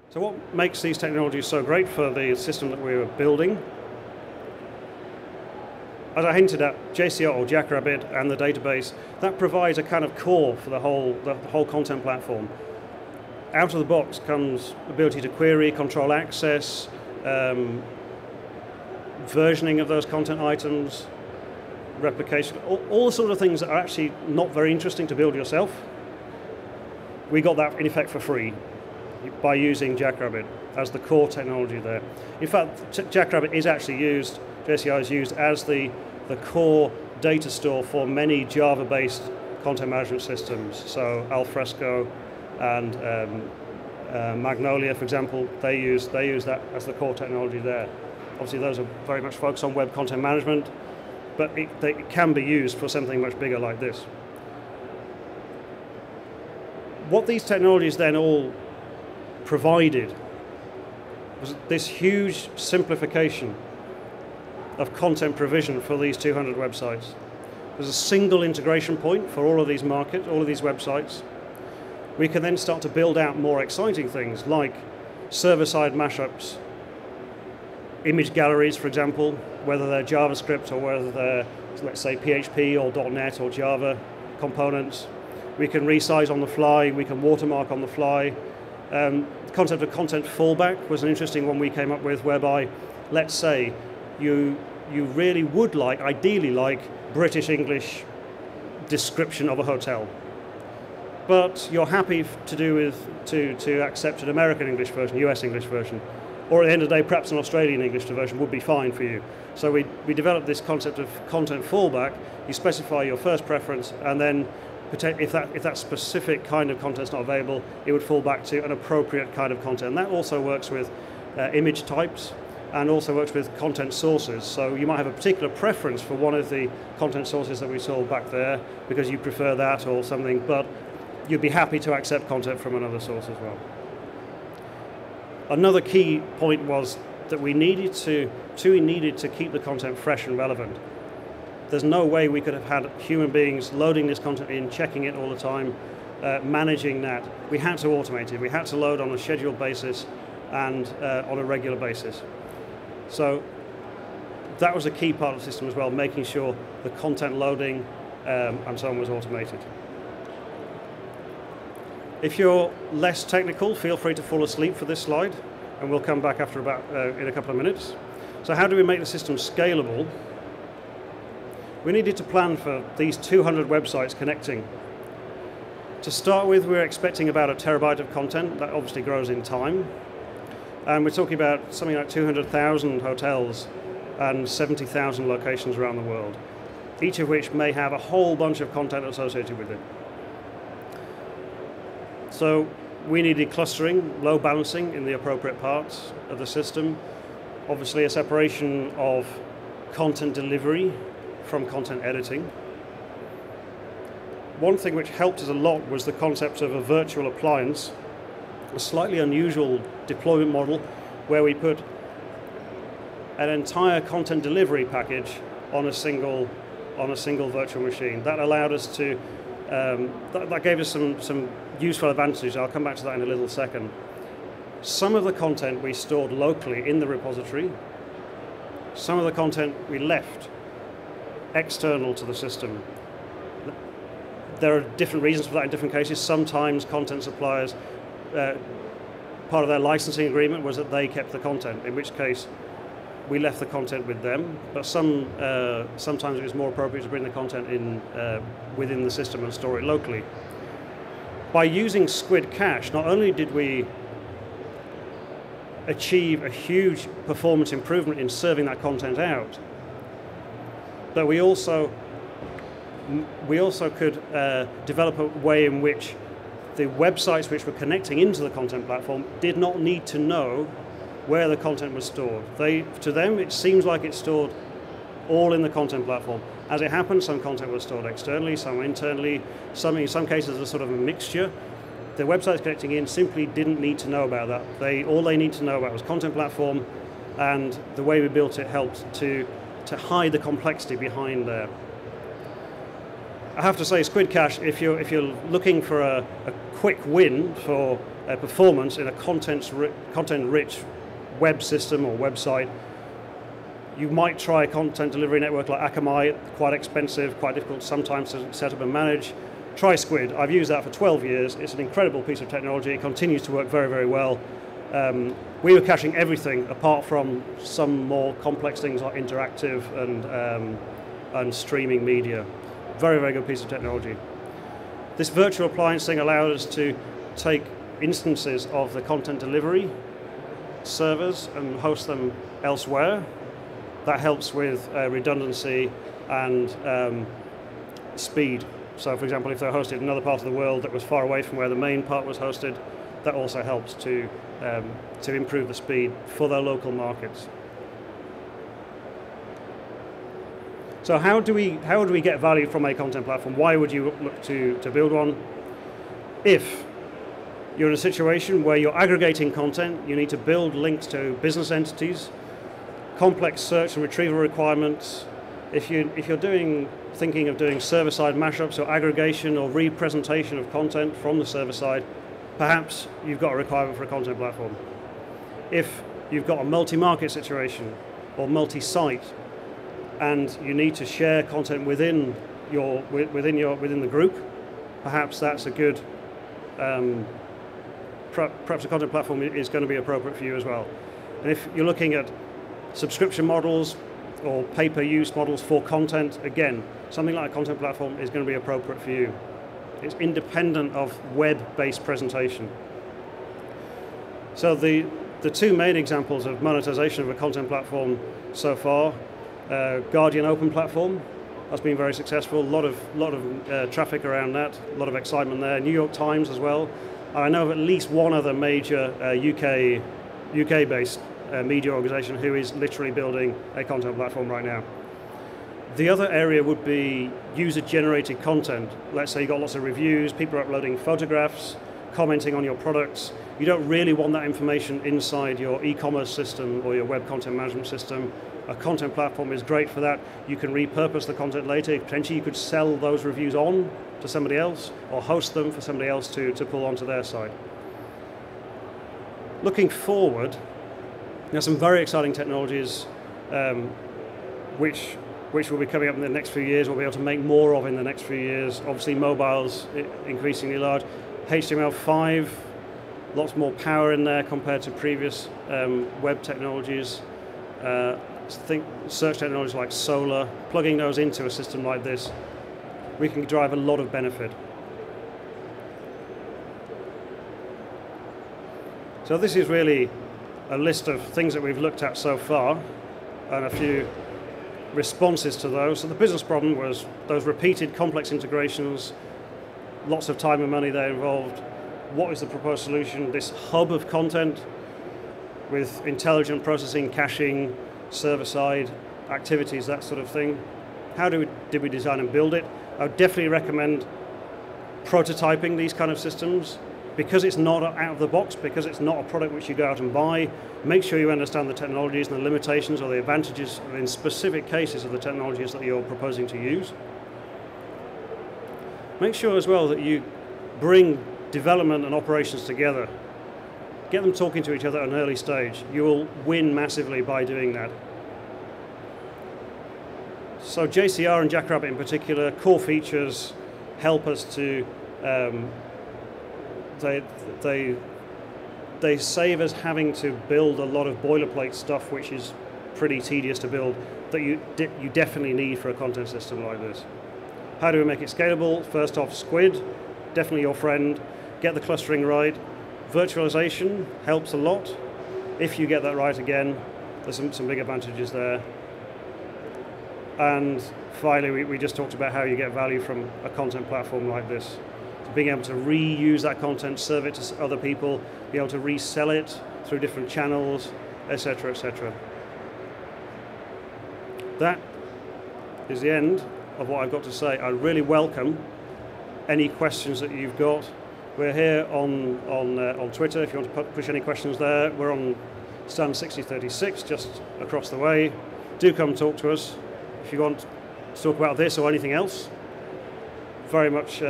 So what makes these technologies so great for the system that we were building? As I hinted at, JCR or Jackrabbit and the database, that provides a kind of core for the whole content platform. Out of the box comes the ability to query, control access, versioning of those content items, replication, all the sort of things that are actually not very interesting to build yourself. We got that in effect for free by using Jackrabbit as the core technology there. In fact, Jackrabbit is actually used, JCR is used as the core data store for many Java-based content management systems. So Alfresco and Magnolia, for example, they use that as the core technology there. Obviously, those are very much focused on web content management, but it can be used for something much bigger like this. What these technologies then all provided was this huge simplification of content provision for these 200 websites. There's a single integration point for all of these markets, all of these websites. We can then start to build out more exciting things like server-side mashups, image galleries, for example, whether they're JavaScript or whether they're, let's say, PHP or .NET or Java components. We can resize on the fly, we can watermark on the fly. The concept of content fallback was an interesting one we came up with, whereby, let's say, you really would like, ideally like, British English description of a hotel, but you're happy to accept an American English version, US English version, or at the end of the day, perhaps an Australian English version would be fine for you. So we developed this concept of content fallback. You specify your first preference, and then if that specific kind of content is not available, it would fall back to an appropriate kind of content. And that also works with image types, and also works with content sources. So you might have a particular preference for one of the content sources that we saw back there because you prefer that or something, but you'd be happy to accept content from another source as well. Another key point was that TUI needed to keep the content fresh and relevant. There's no way we could have had human beings loading this content in, checking it all the time, managing that. We had to automate it. We had to load on a scheduled basis and on a regular basis. So that was a key part of the system as well, making sure the content loading and so on was automated. If you're less technical, feel free to fall asleep for this slide, and we'll come back after in a couple of minutes. So how do we make the system scalable? We needed to plan for these 200 websites connecting. To start with, we're expecting about 1 terabyte of content. That obviously grows in time. And we're talking about something like 200,000 hotels and 70,000 locations around the world, each of which may have a whole bunch of content associated with it. So we needed clustering, load balancing in the appropriate parts of the system. Obviously a separation of content delivery from content editing. One thing which helped us a lot was the concept of a virtual appliance, a slightly unusual deployment model where we put an entire content delivery package on a single virtual machine. That allowed us to, that gave us some useful advantages. I'll come back to that in a little second. Some of the content we stored locally in the repository. Some of the content we left external to the system. There are different reasons for that in different cases. Sometimes content suppliers, part of their licensing agreement was that they kept the content, in which case we left the content with them. But sometimes it was more appropriate to bring the content in within the system and store it locally. By using Squid Cache, not only did we achieve a huge performance improvement in serving that content out, but we also could develop a way in which the websites which were connecting into the content platform did not need to know where the content was stored. To them, it seems like it's stored all in the content platform. As it happens, some content was stored externally, some internally, in some cases a sort of a mixture. The websites connecting in simply didn't need to know about that. All they need to know about was content platform, and the way we built it helped to hide the complexity behind there. I have to say, Squid Cache, if you're looking for a quick win for performance in a content-rich web system or website, you might try a content delivery network like Akamai. Quite expensive, quite difficult sometimes to set up and manage. Try Squid. I've used that for 12 years. It's an incredible piece of technology. It continues to work very, very well. We were caching everything apart from some more complex things like interactive and streaming media. Very, very good piece of technology. This virtual appliance thing allowed us to take instances of the content delivery servers and host them elsewhere. That helps with redundancy and speed. So for example, if they're hosted in another part of the world that was far away from where the main part was hosted, that also helps to improve the speed for their local markets. So how do we get value from a content platform? Why would you look to build one? If you're in a situation where you're aggregating content, you need to build links to business entities, complex search and retrieval requirements. If you're thinking of doing server-side mashups or aggregation or representation of content from the server side, perhaps you've got a requirement for a content platform. If you've got a multi-market situation or multi-site, and you need to share content within the group, perhaps that's a good. Perhaps a content platform is going to be appropriate for you as well. And if you're looking at subscription models or pay-per-use models for content, again, something like a content platform is going to be appropriate for you. It's independent of web-based presentation. So the two main examples of monetization of a content platform so far, Guardian Open Platform, that's been very successful. A lot of traffic around that, a lot of excitement there. New York Times as well. I know of at least one other major UK-based media organization who is literally building a content platform right now. The other area would be user-generated content. Let's say you've got lots of reviews, people are uploading photographs, commenting on your products. You don't really want that information inside your e-commerce system or your web content management system. A content platform is great for that. You can repurpose the content later. Potentially you could sell those reviews on to somebody else or host them for somebody else to pull onto their side. Looking forward, there's some very exciting technologies which will be coming up in the next few years, we'll be able to make more of in the next few years. Obviously mobile's increasingly large. HTML5, lots more power in there compared to previous web technologies. Think search technologies like Solar, plugging those into a system like this, we can drive a lot of benefit. So this is really a list of things that we've looked at so far and a few responses to those. So the business problem was those repeated complex integrations, lots of time and money there involved. What is the proposed solution? This hub of content with intelligent processing, caching, server-side activities, that sort of thing. How did we design and build it? I would definitely recommend prototyping these kind of systems because it's not out of the box, because it's not a product which you go out and buy. Make sure you understand the technologies and the limitations or the advantages in specific cases of the technologies that you're proposing to use. Make sure as well that you bring development and operations together. Get them talking to each other at an early stage. You will win massively by doing that. So JCR and Jackrabbit in particular, core features help us to, they save us having to build a lot of boilerplate stuff which is pretty tedious to build that you definitely need for a content system like this. How do we make it scalable? First off, Squid, definitely your friend. Get the clustering right. Virtualization helps a lot. If you get that right again, there's some big advantages there. And finally, we just talked about how you get value from a content platform like this. So being able to reuse that content, serve it to other people, be able to resell it through different channels, etc., etc. That is the end of what I've got to say. I really welcome any questions that you've got. We're here on Twitter if you want to push any questions there. We're on stand 6036 just across the way. Do come talk to us if you want to talk about this or anything else. very much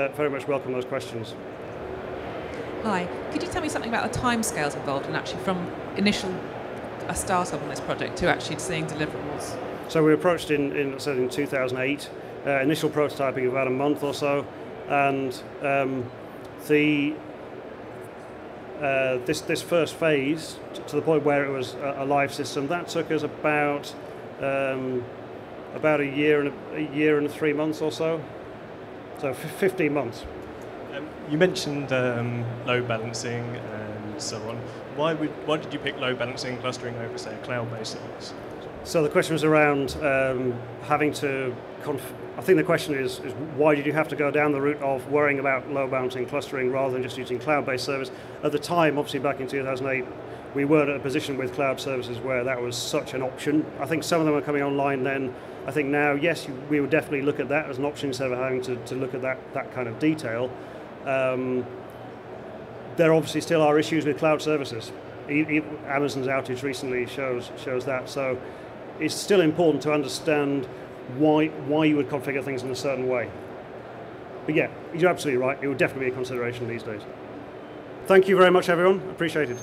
welcome those questions. Hi, could you tell me something about the timescales involved and actually from initial a startup on this project to actually seeing deliverables? So we approached in 2008, initial prototyping about a month or so, and this first phase, to the point where it was a live system, that took us about a year and 3 months or so. So 15 months. You mentioned load balancing and so on. Why did you pick load balancing and clustering over, say, a cloud-based service? So the question was around having to. I think the question is why did you have to go down the route of worrying about load balancing, clustering, rather than just using cloud-based service? At the time, obviously back in 2008, we weren't at a position with cloud services where that was such an option. I think some of them are coming online then. I think now, yes, we would definitely look at that as an option instead of having to look at that kind of detail. There obviously still are issues with cloud services. Amazon's outage recently shows that. So it's still important to understand why you would configure things in a certain way. But yeah, you're absolutely right. It would definitely be a consideration these days. Thank you very much, everyone. Appreciate it.